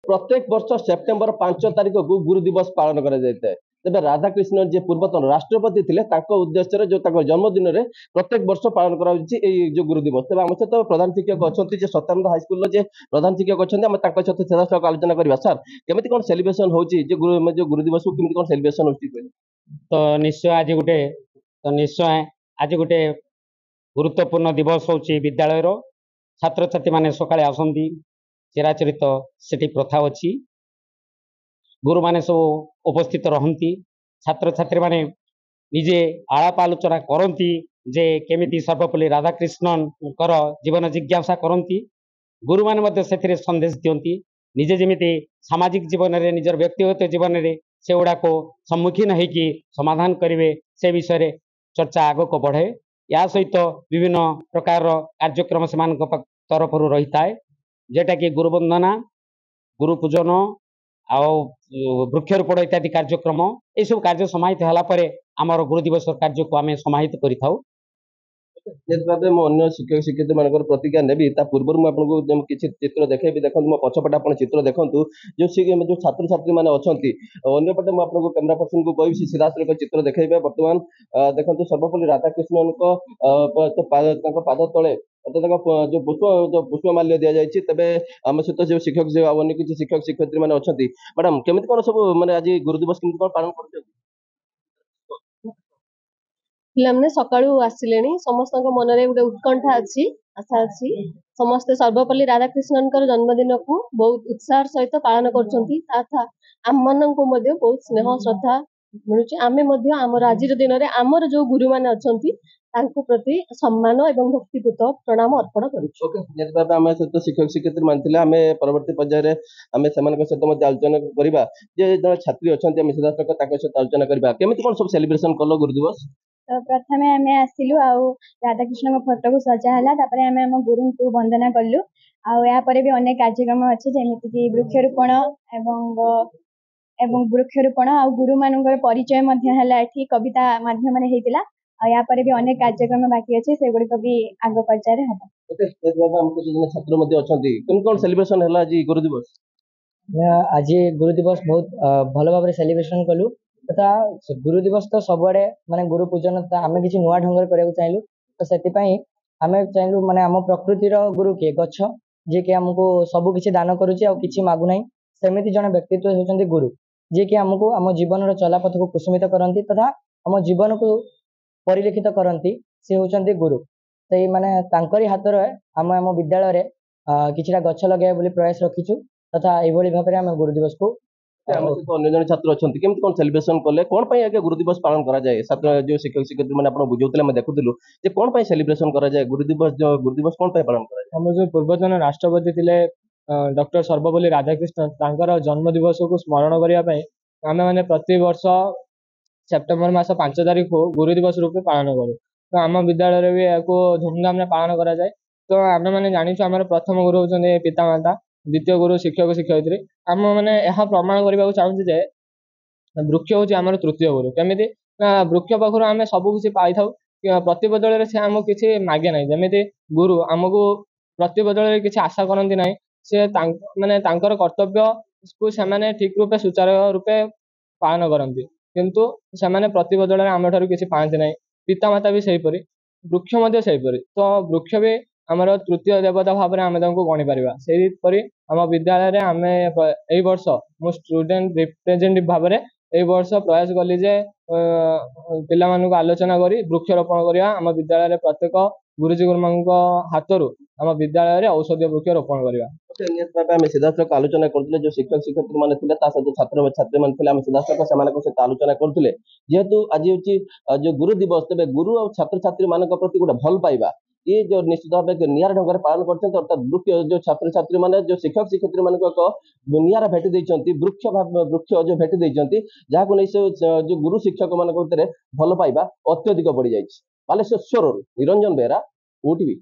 प्रत्येक वर्ष सेप्टेम्बर 5 तारिख को गुरु दिवस पालन करा जायते तेबे राधाकृष्ण जी पूर्वतन राष्ट्रपति थिले ताको उद्देश्य जो ताको जन्मदिन रे प्रत्येक वर्ष पालन करा होची ए जो गुरु दिवस तेबे हम सहित प्रधान शिक्षक अछंती जे सत्यानंद हाई स्कूल जे प्रधान शिक्षक अछंती हम ताको सहित सीधा आलोचना करबा सर केमिति कोन सेलिब्रेशन होची जो गुरु दिवस को केमिति कोन सेलिब्रेशन होची तो निश्चय आज गोटे गुरुत्वपूर्ण दिवस होची विद्यालय रो छात्र छात्री माने सकाळे आसंती चिराचरित सेठी प्रथा अच्छी गुरु माने सब उपस्थित रहंती छात्र छात्री माने निजे आलाप आलोचना करती जे केमिति सर्वपल्ली राधाकृष्णन कर जीवन जिज्ञासा करती गुरु माने मध्य सेथिरे संदेश दियंती निजे जेमिति सामाजिक जीवन रे निजर व्यक्तिगत जीवन रे से गुड़ा को सम्मुखीन होगी समाधान करेंगे से विषय रे चर्चा आग को बढ़े या सहित विभिन्न प्रकार कार्यक्रम से तरफ रही है जेटा कि गुरु वंदना गुरु पूजन आउ वृक्षरोपण इत्यादि कार्यक्रम ये सब कार्य समाहित होगापर आमर गुरु दिवस कार्य को आम समाहित करें भावे अन्य शिक्षक शिक्षयित्री मान प्रतिज्ञा नेबी पूर्व मुझे किसी चित्र देखेबी देखो मो पछपटे आप चित्र देखूँ जो छात्र छात्री मैंने अच्छा अंपटे मुझे कैमेरा पर्सन को कह सीधा सड़क चित्र देखेबे बर्तमान देखो सर्वपल्ली राधाकृष्णन पाद तले जो पुष्पमाल्य दि जाए तेरे आम सहित जो शिक्षक अन्य किसी शिक्षक शिक्षयित्री मैंने अच्छा मैडम केमी कौन सब मैंने आज गुरु दिवस केमी कौन पालन कर पिलाने सकाळू आसिले समस्त मन में गोटे उत्कंठा अच्छी आशा अच्छी समस्ते सर्वपल्ली राधाकृष्णन जन्मदिन को बहुत उत्साह सहित पालन करम मन को बहुत स्नेह श्रद्धा मिलूँ आम आज दिन में आमर जो गुरु मैंने अच्छा प्रति सम्मान और भक्तिपूत प्रणाम अर्पण करें शिक्षक शिक्षयित्री मान आम परवर्ती पर्यायर सहित आलोचना करवा जो छात्री अच्छा सीधा सहित आलोचना करवा केमी कौन सब सेलिब्रेशन कल गुरु दिवस तो प्रथम आम आसिलु राधाकृष्ण फोटो को सजाला आम गुरु को वंदना कलु आपर भी अनेक कार्यक्रम अच्छे जमीक वृक्षरोपण एवं वृक्षरोपण आ गुरु मान परिचय कविता माध्यम यापर भी अनेक कार्यक्रम बाकी अच्छे से गुड़िक भी आग पर्यायर छात्र कौन सेलिब्रेशन है आज गुरु दिवस आज गुरु दिवस बहुत भल भाव सेलिब्रेशन कलु तथा गुरु दिवस तो सबुआड़े माने गुरु पूजन आम किसी नुआ ढंग कर चाहिए तो से आम चाहिए माने आम प्रकृतिर गुरु किए गछ जी कि आमको सबू किसी दान करुच्ची मागुना सेमती जन व्यक्तित्व होती गुरु जी कि आमको आम जीवन चलापथ को कुसुमित करती तथा आम जीवन को परिलिखित करती सी होती गुरु तो माने हाथ आम आम विद्यालय किसी गछ लगे प्रयास रखीचु तथा यही भाव में आम गुरु दिवस को अन्य जन छात्र अच्छा केमती कौन सेलिब्रेशन कले कौन आगे गुरु दिवस पालन करा जाए छात्र जो शिक्षक शिक्षयित्री मैंने आप बुझे देखुलु कौन सेलिब्रेशन करा जाए गुरु दिवस कौन पालन करा जो पूर्वतन राष्ट्रपति थे डॉक्टर सर्वपल्ली राधाकृष्णन जन्म दिवस को स्मरण करने आम मैंने प्रति वर्ष सेप्टेम्बर मास 5 तारिख को गुरु दिवस रूपे पालन करूँ तो आम विद्यालय भी या धूमधाम पालन करा जाए तो आम मैंने जानी आम प्रथम गुरु होती पितामाता द्वितीय गुरु शिक्षक शिक्षयित्री आम मैंने यह प्रमाण करने चाहूँ वृक्ष हूँ आम तृतीय गुरु केमी वृक्ष पाखर आम सब किसी पाई था प्रति बदल से आमको किसी मागे ना जमी गुरु आमको प्रति बदल किसी आशा करती ना सी माने कर्तव्य को से ठीक रूपे सुचारू रूपे पालन करती किंतु से प्रति बदल आम ठार किसी पाती ना पितामाता भी सहीपरी वृक्ष सहीपरी तो वृक्ष भी आमर तृतीय देवता भाव में आम गणी पारा सेपरी आम विद्यालय आम यही वर्ष मो स्टूडेंट रिप्रेजेंटेटिव भाव में यही वर्ष प्रयास कली जे पिला आलोचना करी वृक्षरोपण करवा आम विद्यालय प्रत्येक गुरुजी गुरुमा हाथ आम विद्यालय औषधीय वृक्ष रोपण करवा सीधा सड़क आलोचना करते जो शिक्षक शिक्षयित्री मैंने सहित छात्र छात्री मैंने सीधा सड़क सहित आलोचना करते जेहेतु आज हूँ जो गुरु दिवस तेज गुरु और छात्र छात्री मान प्रति गोटे भल पाइबा ये जो निश्चित भाव निरा ढंग से पालन करते अर्थात वृक्ष जो छात्र छात्री मैंने जो शिक्षक शिक्षयित्री मान एक निरा भेटी देती वृक्ष जो भेटी देती जहाँ नहीं से जो गुरु शिक्षक मान भल पाइबा अत्यधिक बढ़ी जाए बालेश्वर निरंजन बेहरा ओटीवी।